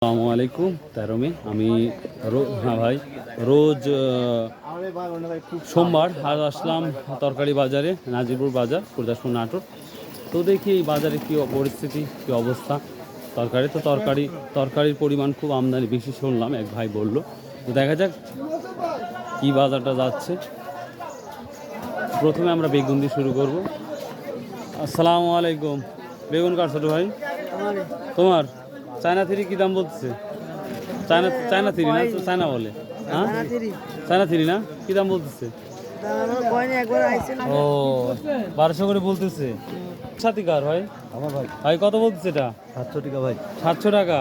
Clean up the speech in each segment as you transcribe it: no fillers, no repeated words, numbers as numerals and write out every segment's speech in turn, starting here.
আসসালামু আলাইকুম। 13 মে আমি হ্যাঁ ভাই, রোজ সোমবার আজ আসলাম তরকারি বাজারে, নাজিরপুর বাজার, গুরদাসপুর নাটোর। তো দেখি এই বাজারে কী পরিস্থিতি, কী অবস্থা। তরকারির পরিমাণ খুব আমদানি বেশি শুনলাম, এক ভাই বলল। তো দেখা যাক কী বাজারটা যাচ্ছে। প্রথমে আমরা বেগুন দিয়ে শুরু করব। আসসালামু আলাইকুম। বেগুন কার ছোটো ভাই? তোমার চায়না থ্রি কী দাম বলতেছে? চায়না থ্রি না, চায়না বলে, হ্যাঁ চায়না থ্রি না, কী দাম বলতেছে? ও 1200 করে বলতেছে। সাথী কার ভাই? আমার ভাই। ভাই কত বলতেছে এটা? 700 টাকা ভাই। 700 টাকা।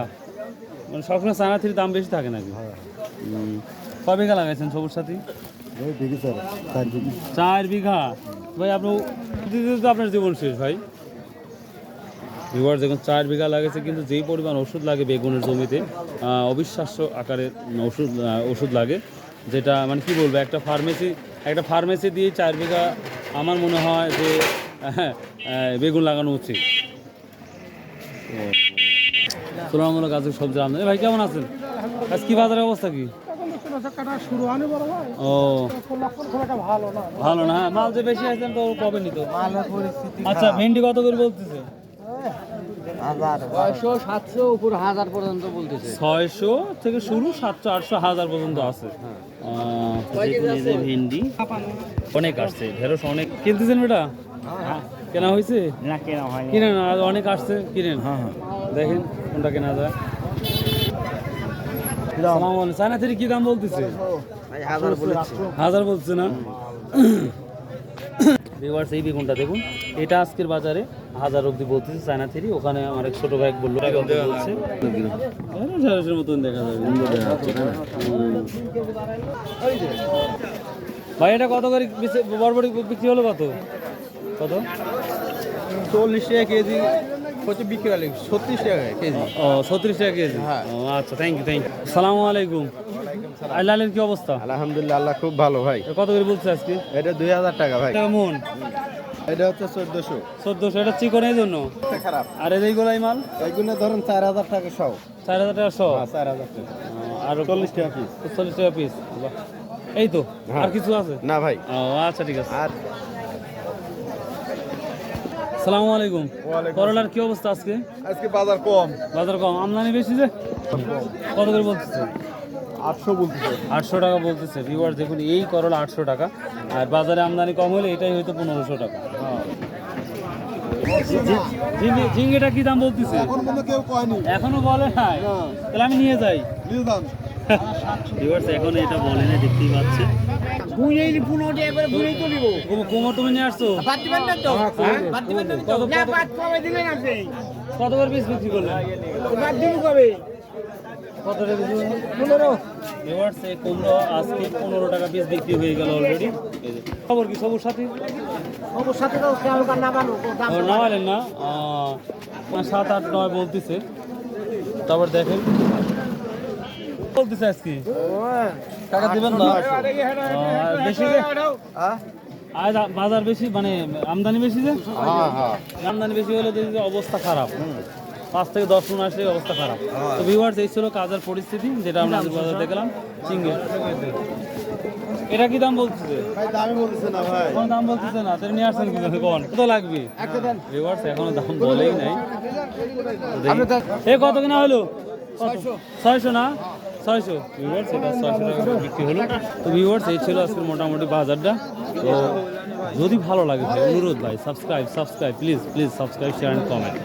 মানে সবসময় চায়না থ্রির দাম বেশি থাকে নাকি? কয় বিঘা লাগাইছেন সবুজ সাথী? 4 বিঘা। ভাই আপনার জীবন শেষ ভাই। দেখুন 4 বিঘা লাগেছে, কিন্তু যেই পরিমাণ ওষুধ লাগে বেগুনের জমিতে, অবিশ্বাস্য আকারের ওষুধ লাগে, যেটা মানে কি বলবো, একটা ফার্মেসি দিয়ে 4 বিঘা আমার মনে হয় যে বেগুন লাগানো উচিত। তুলনামূলক আজকে সবজি আমদানি। ভাই কেমন আছেন? আজ কি বাজারের অবস্থা কি? ও ভালো না, মাল যে বেশি আসছেন তো কবে নিত? আচ্ছা, ভেন্ডি কত করে বলতেছে? 600 উপর 1000 পর্যন্ত বলতেছে। 600 থেকে শুরু, 700 800 1000 পর্যন্ত আছে। ভেন্ডি অনেক আসছে, ঢেঁড়স অনেক কিনতেছেন বেটা? কেনা হয়েছে না, কেনা হয়নি। কিনেন, আজ অনেক আসছে, কিনেন। দেখেন কোনটা কেনা যায়। চায়না থ্রি কি দাম বলতেছে? 1000 বলছে না? ভিউয়ার্স, এই বেগুনটা দেখুন, এটা আজকের বাজারে 1000 অব্দি বলতেছে চায়না থ্রি। ওখানে আমার এক ছোট ভাই বললো বলছে ঢেঁড়সের মতন দেখা যাবে। ভাই এটা কত করে বরবটি বিক্রি হলো? কত 40 টাকা কেজি বিক্রি হলে 36 টাকা কেজি। ও 36 টাকা কেজি। ও আচ্ছা, থ্যাংক ইউ। আসসালামু আলাইকুম। লালের কি অবস্থা? আলহামদুলিল্লাহ, আল্লাহ খুব ভালো ভাই। কত করে বলছে আজকে? এটা 2000 টাকা ভাই। মন এটা হচ্ছে 1400। এটা চিকনের জন্য খারাপ। আর এইগুলাই মাল এইগুলো ধরুন 4000 টাকা সহ। 4000 টাকা সহ? 4000 টাকা। আর 40 টাকা পিস। 40 টাকা পিস। এই তো, আর কিছু আছে না ভাই? ও আচ্ছা, ঠিক আছে। আর আসসালামু আলাইকুম। করলার কি অবস্থা আজকে? আজকে বাজার কম। আমদানি বেশি যে। কত করে বলতেছে? 800 বলতেছে। 800 টাকা বলতেছে। ভিউয়ার দেখুন, এই করলা 800 টাকা, আর বাজারে আমদানি কম হলে এটাই হয়তো 1500 টাকা। ঝিঙ্গেটা কি দাম বলতেছে? এখনো বলে নাই, তাহলে আমি নিয়ে যাই। এখন এটা বলে না, দেখতেই পাচ্ছে। কোমর তুমি নিয়ে আসছো? কত করে পিস বিক্রি করলেন? কুমড়ো আজকে 15 টাকা পিস বিক্রি হয়ে গেল অলরেডি। খবর কি সবুজ সাথী? নামালেন না? 7 8 9 বলতেছে। তারপর দেখেন বলতেছে আজকে টাকা দিবেন না বেশি যে। আজ বাজার বেশি, মানে আমদানি বেশি যে। আমদানি বেশি হলে দেখি অবস্থা খারাপ। 5 থেকে 10 মণ আসলে অবস্থা খারাপ। তো ভিউয়ার্স, এই ছিল কাজের পরিস্থিতি, যেটা আমরা বাজার দেখলাম। চিংড়ি এটা কি দাম বলতেছে? কোনো দাম বলতেছে না, তাহলে নিয়ে আসছেন কি কোন? কত লাগবে? ভিউয়ার্স এখনো দাম বলেই নাই। কত কিনা হলো? 600 না? 600। ভিউয়ার্স এটা 600 টাকা বিক্রি হলো। তো ভিউয়ার্স, এই ছিল আজকের মোটামুটি বাজারটা। তো যদি ভালো লাগে ভাই, অনুরোধ ভাই, subscribe please subscribe, share and comment.